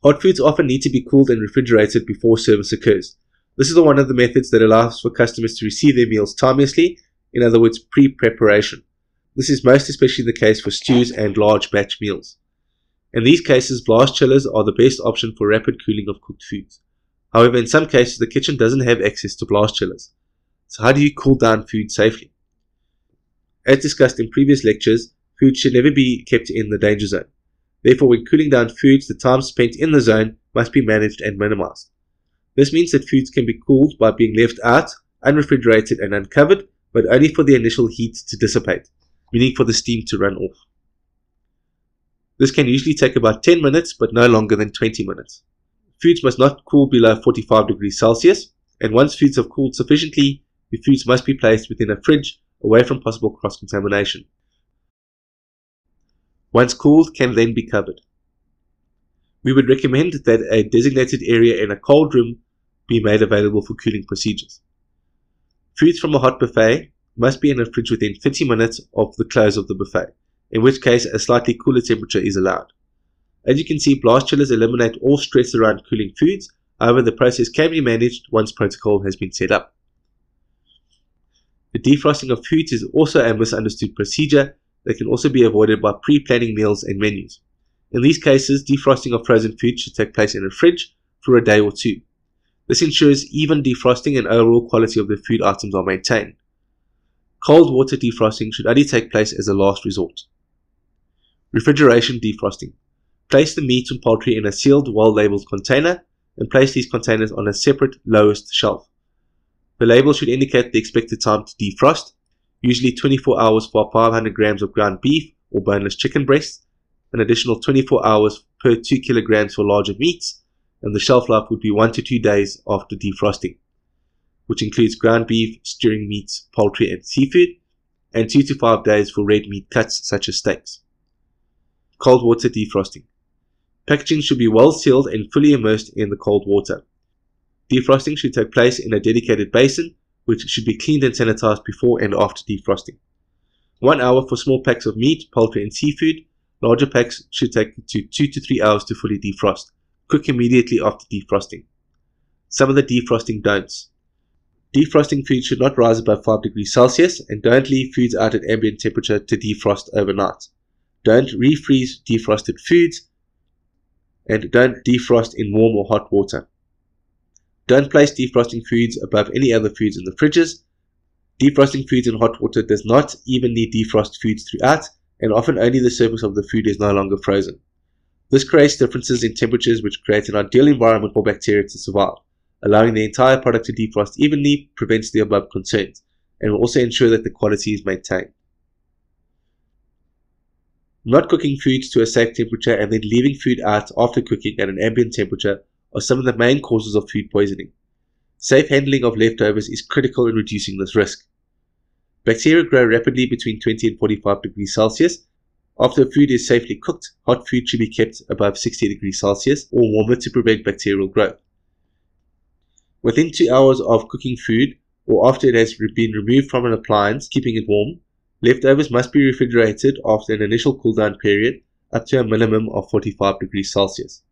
Hot foods often need to be cooled and refrigerated before service occurs. This is one of the methods that allows for customers to receive their meals timelessly, in other words, pre-preparation. This is most especially the case for stews and large batch meals. In these cases, blast chillers are the best option for rapid cooling of cooked foods. However, in some cases, the kitchen doesn't have access to blast chillers. So how do you cool down food safely? As discussed in previous lectures, food should never be kept in the danger zone. Therefore, when cooling down foods, the time spent in the zone must be managed and minimized. This means that foods can be cooled by being left out, unrefrigerated and uncovered, but only for the initial heat to dissipate, meaning for the steam to run off. This can usually take about 10 minutes, but no longer than 20 minutes. Foods must not cool below 45 degrees Celsius, and once foods have cooled sufficiently, the foods must be placed within a fridge away from possible cross-contamination. Once cooled, can then be covered. We would recommend that a designated area in a cold room be made available for cooling procedures. Foods from a hot buffet must be in a fridge within 30 minutes of the close of the buffet, in which case a slightly cooler temperature is allowed. As you can see, blast chillers eliminate all stress around cooling foods, however the process can be managed once protocol has been set up. The defrosting of foods is also a misunderstood procedure that can also be avoided by pre-planning meals and menus. In these cases, defrosting of frozen food should take place in a fridge for a day or two. This ensures even defrosting and overall quality of the food items are maintained. Cold water defrosting should only take place as a last resort. Refrigeration defrosting. Place the meat and poultry in a sealed, well-labeled container and place these containers on a separate lowest shelf. The label should indicate the expected time to defrost, usually 24 hours for 500 grams of ground beef or boneless chicken breasts, an additional 24 hours per 2 kilograms for larger meats, and the shelf life would be 1 to 2 days after defrosting, which includes ground beef, stewing meats, poultry and seafood, and 2 to 5 days for red meat cuts such as steaks. Cold water defrosting. Packaging should be well sealed and fully immersed in the cold water. Defrosting should take place in a dedicated basin, which should be cleaned and sanitized before and after defrosting. 1 hour for small packs of meat, poultry and seafood. Larger packs should take to 2 to 3 hours to fully defrost. Cook immediately after defrosting. Some of the defrosting don'ts. Defrosting food should not rise above 5 degrees Celsius and don't leave foods out at ambient temperature to defrost overnight. Don't refreeze defrosted foods and don't defrost in warm or hot water. Don't place defrosting foods above any other foods in the fridges. Defrosting foods in hot water does not evenly defrost foods throughout, and often only the surface of the food is no longer frozen. This creates differences in temperatures which create an ideal environment for bacteria to survive. Allowing the entire product to defrost evenly prevents the above concerns, and will also ensure that the quality is maintained. Not cooking foods to a safe temperature and then leaving food out after cooking at an ambient temperature are some of the main causes of food poisoning. Safe handling of leftovers is critical in reducing this risk. Bacteria grow rapidly between 20 and 45 degrees Celsius. After food is safely cooked, hot food should be kept above 60 degrees Celsius or warmer to prevent bacterial growth. Within 2 hours of cooking food or after it has been removed from an appliance, keeping it warm, leftovers must be refrigerated after an initial cool down period up to a minimum of 45 degrees Celsius.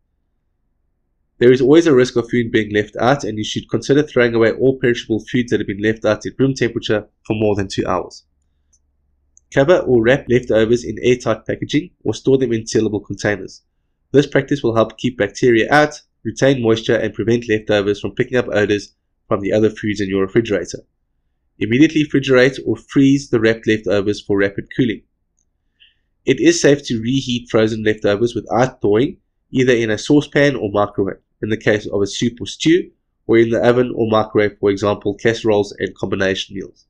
There is always a risk of food being left out, and you should consider throwing away all perishable foods that have been left out at room temperature for more than 2 hours. Cover or wrap leftovers in airtight packaging or store them in sealable containers. This practice will help keep bacteria out, retain moisture, and prevent leftovers from picking up odors from the other foods in your refrigerator. Immediately refrigerate or freeze the wrapped leftovers for rapid cooling. It is safe to reheat frozen leftovers without thawing, either in a saucepan or microwave, in the case of a soup or stew, or in the oven or microwave, for example, casseroles and combination meals.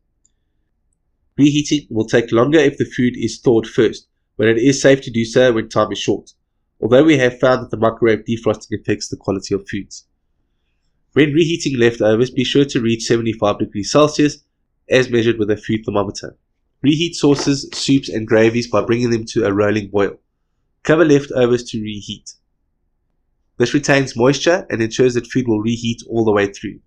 Reheating will take longer if the food is thawed first, but it is safe to do so when time is short, although we have found that the microwave defrosting affects the quality of foods. When reheating leftovers, be sure to reach 75 degrees Celsius as measured with a food thermometer. Reheat sauces, soups and gravies by bringing them to a rolling boil. Cover leftovers to reheat. This retains moisture and ensures that food will reheat all the way through.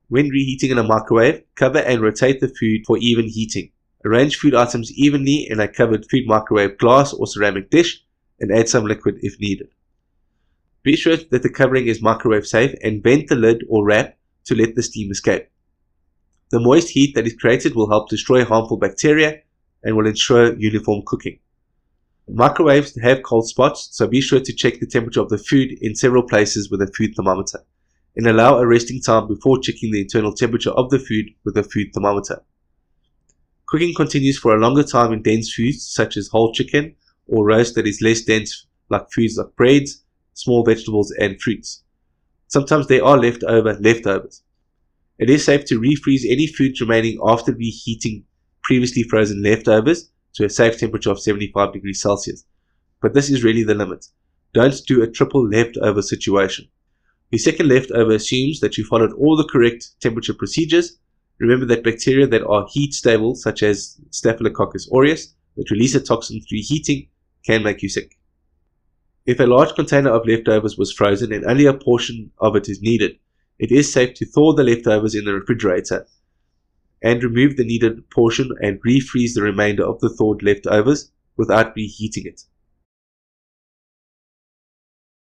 When reheating in a microwave, cover and rotate the food for even heating. Arrange food items evenly in a covered food microwave glass or ceramic dish and add some liquid if needed. Be sure that the covering is microwave safe and vent the lid or wrap to let the steam escape. The moist heat that is created will help destroy harmful bacteria and will ensure uniform cooking. Microwaves have cold spots, so be sure to check the temperature of the food in several places with a food thermometer, and allow a resting time before checking the internal temperature of the food with a food thermometer. Cooking continues for a longer time in dense foods such as whole chicken or roast that is less dense, like foods like breads, small vegetables and fruits. Sometimes there are leftovers. It is safe to refreeze any foods remaining after reheating previously frozen leftovers to a safe temperature of 75 degrees Celsius. But this is really the limit. Don't do a triple leftover situation. Your second leftover assumes that you followed all the correct temperature procedures. Remember that bacteria that are heat stable, such as Staphylococcus aureus, that release a toxin through heating, can make you sick. If a large container of leftovers was frozen and only a portion of it is needed, it is safe to thaw the leftovers in the refrigerator and remove the needed portion and refreeze the remainder of the thawed leftovers without reheating it.